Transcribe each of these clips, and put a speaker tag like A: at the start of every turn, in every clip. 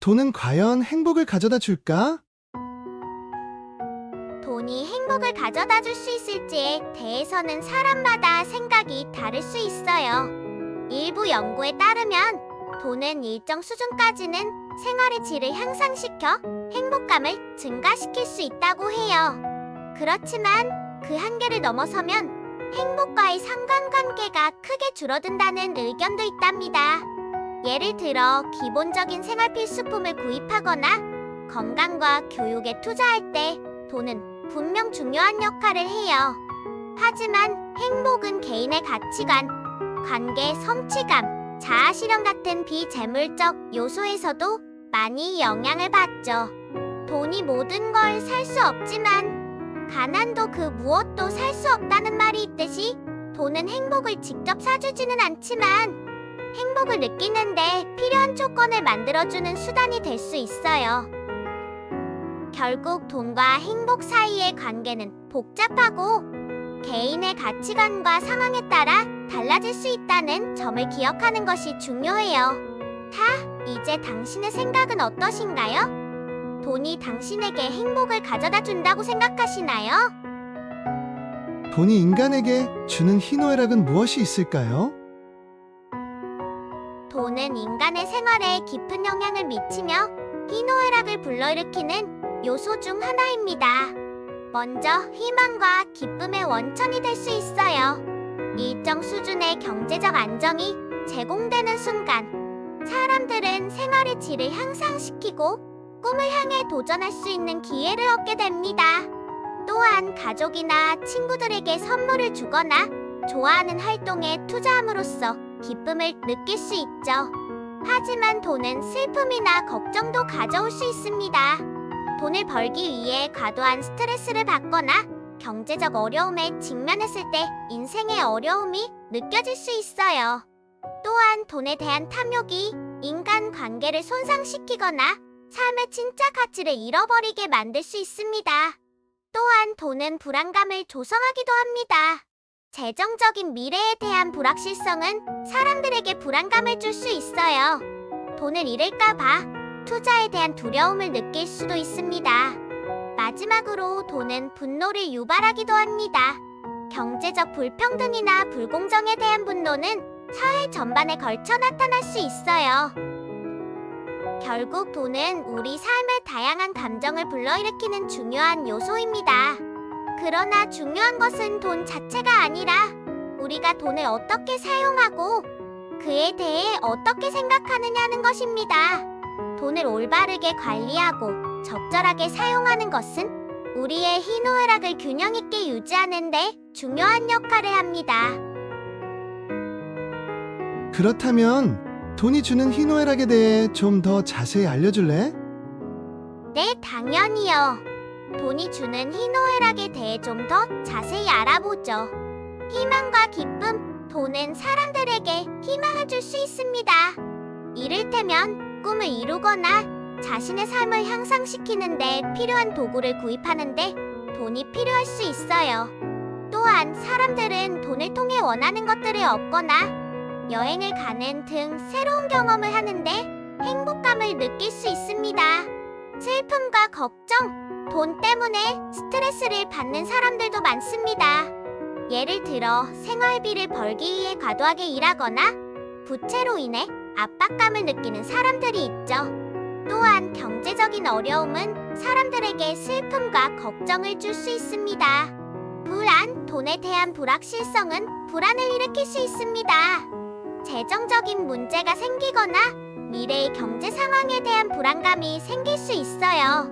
A: 돈은 과연 행복을 가져다 줄까?
B: 돈이 행복을 가져다 줄 수 있을지에 대해서는 사람마다 생각이 다를 수 있어요. 일부 연구에 따르면 돈은 일정 수준까지는 생활의 질을 향상시켜 행복감을 증가시킬 수 있다고 해요. 그렇지만 그 한계를 넘어서면 행복과의 상관관계가 크게 줄어든다는 의견도 있답니다. 예를 들어 기본적인 생활 필수품을 구입하거나 건강과 교육에 투자할 때 돈은 분명 중요한 역할을 해요. 하지만 행복은 개인의 가치관, 관계, 성취감, 자아실현 같은 비재물적 요소에서도 많이 영향을 받죠. 돈이 모든 걸 살 수 없지만 가난도 그 무엇도 살 수 없다는 말이 있듯이 돈은 행복을 직접 사주지는 않지만 행복을 느끼는데 필요한 조건을 만들어주는 수단이 될 수 있어요. 결국 돈과 행복 사이의 관계는 복잡하고 개인의 가치관과 상황에 따라 달라질 수 있다는 점을 기억하는 것이 중요해요. 이제 당신의 생각은 어떠신가요? 돈이 당신에게 행복을 가져다 준다고 생각하시나요?
A: 돈이 인간에게 주는 희노애락은 무엇이 있을까요?
B: 돈은 인간의 생활에 깊은 영향을 미치며 희노애락을 불러일으키는 요소 중 하나입니다. 먼저 희망과 기쁨의 원천이 될 수 있어요. 일정 수준의 경제적 안정이 제공되는 순간 사람들은 생활의 질을 향상시키고 꿈을 향해 도전할 수 있는 기회를 얻게 됩니다. 또한 가족이나 친구들에게 선물을 주거나 좋아하는 활동에 투자함으로써 기쁨을 느낄 수 있죠. 하지만 돈은 슬픔이나 걱정도 가져올 수 있습니다. 돈을 벌기 위해 과도한 스트레스를 받거나 경제적 어려움에 직면했을 때 인생의 어려움이 느껴질 수 있어요. 또한 돈에 대한 탐욕이 인간 관계를 손상시키거나 삶의 진짜 가치를 잃어버리게 만들 수 있습니다. 또한 돈은 불안감을 조성하기도 합니다. 재정적인 미래에 대한 불확실성은 사람들에게 불안감을 줄 수 있어요. 돈을 잃을까봐 투자에 대한 두려움을 느낄 수도 있습니다. 마지막으로 돈은 분노를 유발하기도 합니다. 경제적 불평등이나 불공정에 대한 분노는 사회 전반에 걸쳐 나타날 수 있어요. 결국 돈은 우리 삶의 다양한 감정을 불러일으키는 중요한 요소입니다. 그러나 중요한 것은 돈 자체가 아니라 우리가 돈을 어떻게 사용하고 그에 대해 어떻게 생각하느냐는 것입니다. 돈을 올바르게 관리하고 적절하게 사용하는 것은 우리의 희노애락을 균형 있게 유지하는 데 중요한 역할을 합니다.
A: 그렇다면 돈이 주는 희노애락에 대해 좀 더 자세히 알려줄래?
B: 네, 당연히요. 돈이 주는 희노애락에 대해 좀 더 자세히 알아보죠. 희망과 기쁨, 돈은 사람들에게 희망을 줄 수 있습니다. 이를테면 꿈을 이루거나 자신의 삶을 향상시키는데 필요한 도구를 구입하는데 돈이 필요할 수 있어요. 또한 사람들은 돈을 통해 원하는 것들을 얻거나 여행을 가는 등 새로운 경험을 하는데 행복감을 느낄 수 있습니다. 슬픔과 걱정, 돈 때문에 스트레스를 받는 사람들도 많습니다. 예를 들어 생활비를 벌기 위해 과도하게 일하거나 부채로 인해 압박감을 느끼는 사람들이 있죠. 또한 경제적인 어려움은 사람들에게 슬픔과 걱정을 줄 수 있습니다. 불안, 돈에 대한 불확실성은 불안을 일으킬 수 있습니다. 재정적인 문제가 생기거나 미래의 경제 상황에 대한 불안감이 생길 수 있어요.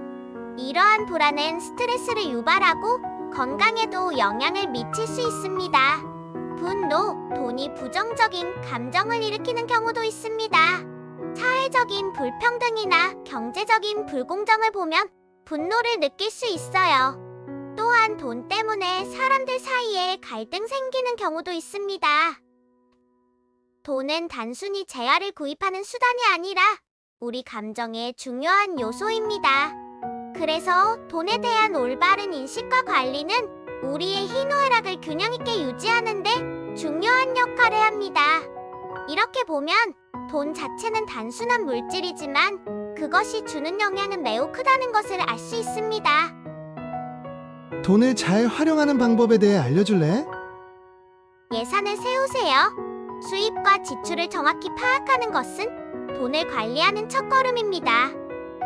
B: 이러한 불안은 스트레스를 유발하고 건강에도 영향을 미칠 수 있습니다. 분노, 돈이 부정적인 감정을 일으키는 경우도 있습니다. 사회적인 불평등이나 경제적인 불공정을 보면 분노를 느낄 수 있어요. 또한 돈 때문에 사람들 사이에 갈등 생기는 경우도 있습니다. 돈은 단순히 재화를 구입하는 수단이 아니라 우리 감정의 중요한 요소입니다. 그래서 돈에 대한 올바른 인식과 관리는 우리의 희노애락을 균형 있게 유지하는 데 중요한 역할을 합니다. 이렇게 보면 돈 자체는 단순한 물질이지만 그것이 주는 영향은 매우 크다는 것을 알 수 있습니다.
A: 돈을 잘 활용하는 방법에 대해 알려줄래?
B: 예산을 세우세요. 수입과 지출을 정확히 파악하는 것은 돈을 관리하는 첫걸음입니다.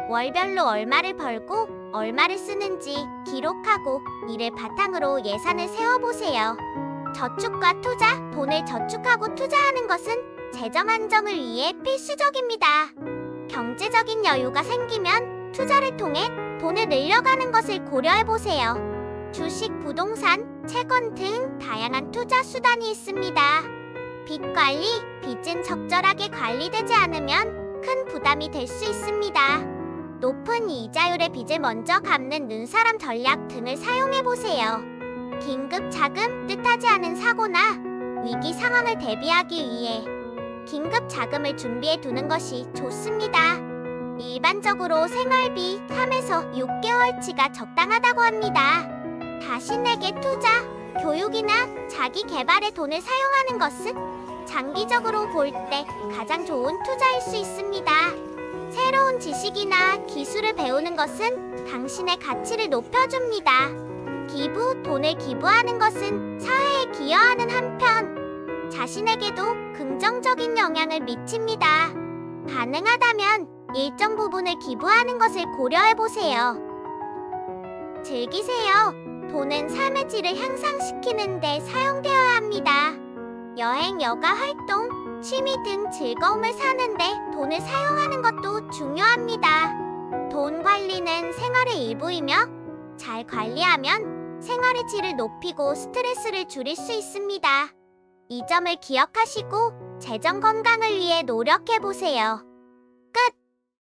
B: 월별로 얼마를 벌고 얼마를 쓰는지 기록하고 이를 바탕으로 예산을 세워보세요. 저축과 투자, 돈을 저축하고 투자하는 것은 재정 안정을 위해 필수적입니다. 경제적인 여유가 생기면 투자를 통해 돈을 늘려가는 것을 고려해보세요. 주식, 부동산, 채권 등 다양한 투자 수단이 있습니다. 빚 관리, 빚은 적절하게 관리되지 않으면 큰 부담이 될 수 있습니다. 높은 이자율의 빚을 먼저 갚는 눈사람 전략 등을 사용해보세요. 긴급 자금, 뜻하지 않은 사고나 위기 상황을 대비하기 위해 긴급 자금을 준비해 두는 것이 좋습니다. 일반적으로 생활비 3에서 6개월치가 적당하다고 합니다. 자신에게 투자, 교육이나 자기 개발에 돈을 사용하는 것은 장기적으로 볼 때 가장 좋은 투자일 수 있습니다. 새로운 지식이나 기술을 배우는 것은 당신의 가치를 높여줍니다. 기부, 돈을 기부하는 것은 사회에 기여하는 한편 자신에게도 긍정적인 영향을 미칩니다. 가능하다면 일정 부분을 기부하는 것을 고려해보세요. 즐기세요. 돈은 삶의 질을 향상시키는 데 사용되어야 합니다. 여행, 여가 활동, 취미 등 즐거움을 사는데 돈을 사용하는 것도 중요합니다. 돈 관리는 생활의 일부이며 잘 관리하면 생활의 질을 높이고 스트레스를 줄일 수 있습니다. 이 점을 기억하시고 재정 건강을 위해 노력해보세요.